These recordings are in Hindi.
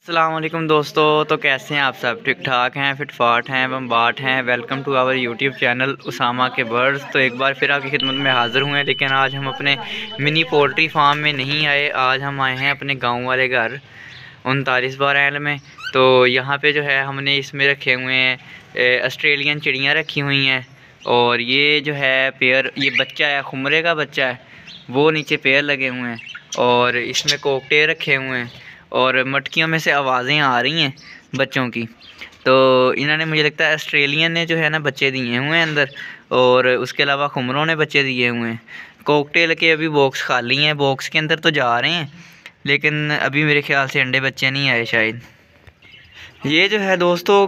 अस्सलाम वालेकुम दोस्तों। तो कैसे हैं आप सब? ठीक ठाक हैं, फिट फाट हैं, बम्बाट हैं। Welcome to our YouTube channel Usama के बर्ड्स। तो एक बार फिर आपकी खिदमत में हाज़िर हुए हैं, लेकिन आज हम अपने मिनी पोल्ट्री फार्म में नहीं आए। आज हम आए हैं अपने गांव वाले घर 39 बारैल में। तो यहाँ पे जो है हमने इसमें रखे हुए हैं ऑस्ट्रेलियन चिड़ियाँ रखी हुई हैं। और ये जो है पेयर, ये बच्चा है, खुमरे का बच्चा है, वो नीचे पेयर लगे हुए हैं। और इसमें कोकटे रखे हुए हैं और मटकियों में से आवाज़ें आ रही हैं बच्चों की। तो इन्होंने, मुझे लगता है ऑस्ट्रेलियन ने जो है ना बच्चे दिए हुए हैं अंदर, और उसके अलावा खुमरों ने बच्चे दिए हुए हैं। कॉकटेल के अभी बॉक्स खाली हैं, बॉक्स के अंदर तो जा रहे हैं, लेकिन अभी मेरे ख्याल से अंडे बच्चे नहीं आए शायद। ये जो है दोस्तों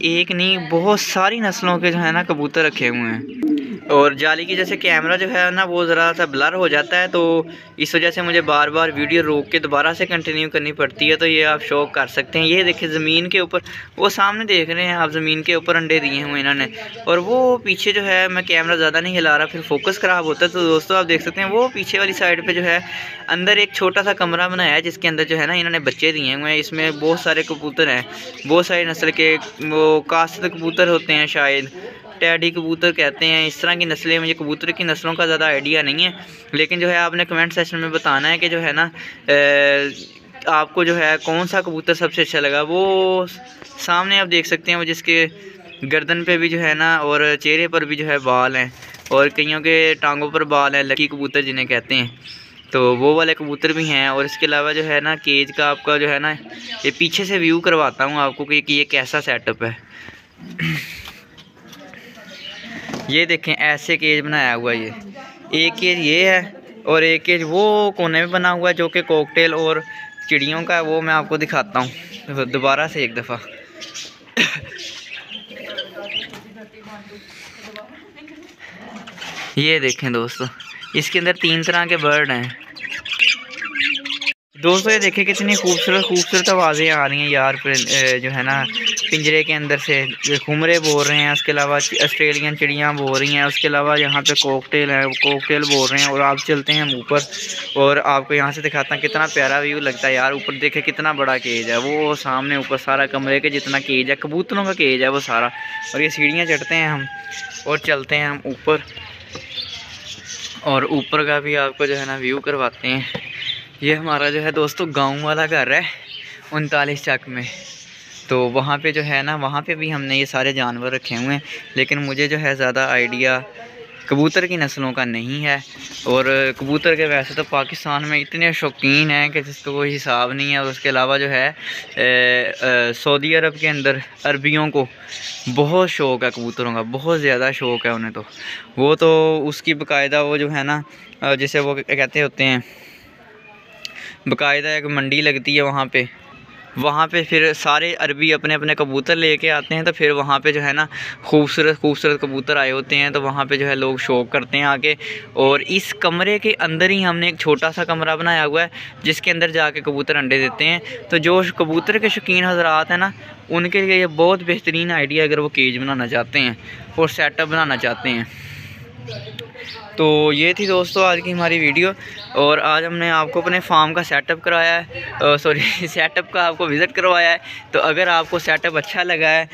एक नहीं बहुत सारी नस्लों के जो है ना कबूतर रखे हुए हैं। और जाली की जैसे कैमरा जो है ना वो ज़रा सा ब्लर हो जाता है, तो इस वजह से मुझे बार बार वीडियो रोक के दोबारा से कंटिन्यू करनी पड़ती है। तो ये आप शौक कर सकते हैं। ये देखिए ज़मीन के ऊपर, वो सामने देख रहे हैं आप, ज़मीन के ऊपर अंडे दिए हुए इन्होंने। और वो पीछे जो है, मैं कैमरा ज़्यादा नहीं हिला रहा, फिर फोकस ख़राब होता है। तो दोस्तों आप देख सकते हैं वो पीछे वाली साइड पर जो है अंदर एक छोटा सा कमरा बनाया है, जिसके अंदर जो है ना इन्होंने बच्चे दिए हुए हैं। इसमें बहुत सारे कबूतर हैं, बहुत सारी नस्ल के। वो कास्त कबूतर होते हैं शायद, टैडी कबूतर कहते हैं, इस तरह की नस्लें। मुझे कबूतर की नस्लों का ज़्यादा आइडिया नहीं है, लेकिन जो है आपने कमेंट सेक्शन में बताना है कि जो है ना आपको जो है कौन सा कबूतर सबसे अच्छा लगा। वो सामने आप देख सकते हैं, वो जिसके गर्दन पे भी जो है ना और चेहरे पर भी जो है बाल हैं, और कईयों के टांगों पर बाल हैं, लकी कबूतर जिन्हें कहते हैं। तो वो वाले कबूतर भी हैं। और इसके अलावा जो है ना केज का आपका जो है ना, ये पीछे से व्यू करवाता हूँ आपको कि ये कैसा सेटअप है। ये देखें, ऐसे केज बनाया हुआ। ये एक केज ये है, और एक केज वो कोने में बना हुआ है जो कि कॉकटेल और चिड़ियों का है। वो मैं आपको दिखाता हूँ दोबारा से एक दफ़ा। ये देखें दोस्तों, इसके अंदर 3 तरह के बर्ड हैं। दोस्तों ये देखें कितनी खूबसूरत खूबसूरत आवाज़ें आ रही हैं यार, जो है ना पिंजरे के अंदर से खुमरे बोल रहे हैं। उसके अलावा ऑस्ट्रेलियन चिड़ियाँ बोल रही हैं। उसके अलावा यहाँ पे कॉकटेल है, कॉकटेल बोल रहे हैं। और आप चलते हैं हम ऊपर, और आपको यहाँ से दिखाता हूँ कितना प्यारा व्यू लगता है यार। ऊपर देखे कितना बड़ा केज है, वो सामने ऊपर सारा कमरे के जितना केज है, कबूतरों का केज है वो सारा। और ये सीढ़ियाँ चढ़ते हैं हम और चलते हैं हम ऊपर, और ऊपर का भी आपको जो है ना व्यू करवाते हैं। ये हमारा जो है दोस्तों गांव वाला घर है 39 चक में। तो वहाँ पे जो है ना, वहाँ पे भी हमने ये सारे जानवर रखे हुए हैं, लेकिन मुझे जो है ज़्यादा आइडिया कबूतर की नस्लों का नहीं है। और कबूतर के वैसे तो पाकिस्तान में इतने शौकीन हैं कि जिसका कोई हिसाब नहीं है। और उसके अलावा जो है सऊदी अरब के अंदर अरबियों को बहुत शौक़ है कबूतरों का, बहुत ज़्यादा शौक़ है उन्हें। तो वो तो उसकी बाकायदा वो जो है ना, जिसे वो कहते होते हैं, बाकायदा एक मंडी लगती है वहाँ पे फिर सारे अरबी अपने अपने कबूतर लेके आते हैं। तो फिर वहाँ पे जो है ना खूबसूरत खूबसूरत कबूतर आए होते हैं। तो वहाँ पे जो है लोग शौक़ करते हैं आके। और इस कमरे के अंदर ही हमने एक छोटा सा कमरा बनाया हुआ है, जिसके अंदर जाके कबूतर अंडे देते हैं। तो जो कबूतर के शौकीन हज़रात हैं ना, उनके लिए ये बहुत बेहतरीन आइडिया, अगर वो केज बनाना चाहते हैं और सेटअप बनाना चाहते हैं। तो ये थी दोस्तों आज की हमारी वीडियो। और आज हमने आपको अपने फार्म का सेटअप कराया है, सेटअप का आपको विज़िट करवाया है। तो अगर आपको सेटअप अच्छा लगा है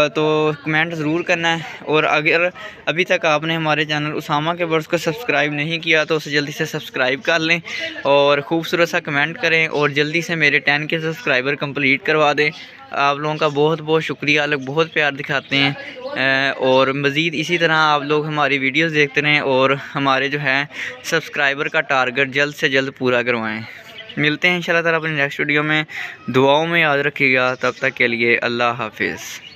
तो कमेंट ज़रूर करना है। और अगर अभी तक आपने हमारे चैनल उसामा के बर्ड्स को सब्सक्राइब नहीं किया तो उसे जल्दी से सब्सक्राइब कर लें, और खूबसूरत सा कमेंट करें, और जल्दी से मेरे 10 के सब्सक्राइबर कंप्लीट करवा दें। आप लोगों का बहुत बहुत शुक्रिया, आप लोग बहुत प्यार दिखाते हैं। और मज़ीद इसी तरह आप लोग हमारी वीडियोस देखते रहें, और हमारे जो है सब्सक्राइबर का टारगेट जल्द से जल्द पूरा करवाएं। मिलते हैं इंशाल्लाह ताला अपनी नेक्स्ट वीडियो में। दुआओं में याद रखिएगा। तब तक के लिए अल्लाह हाफिज़।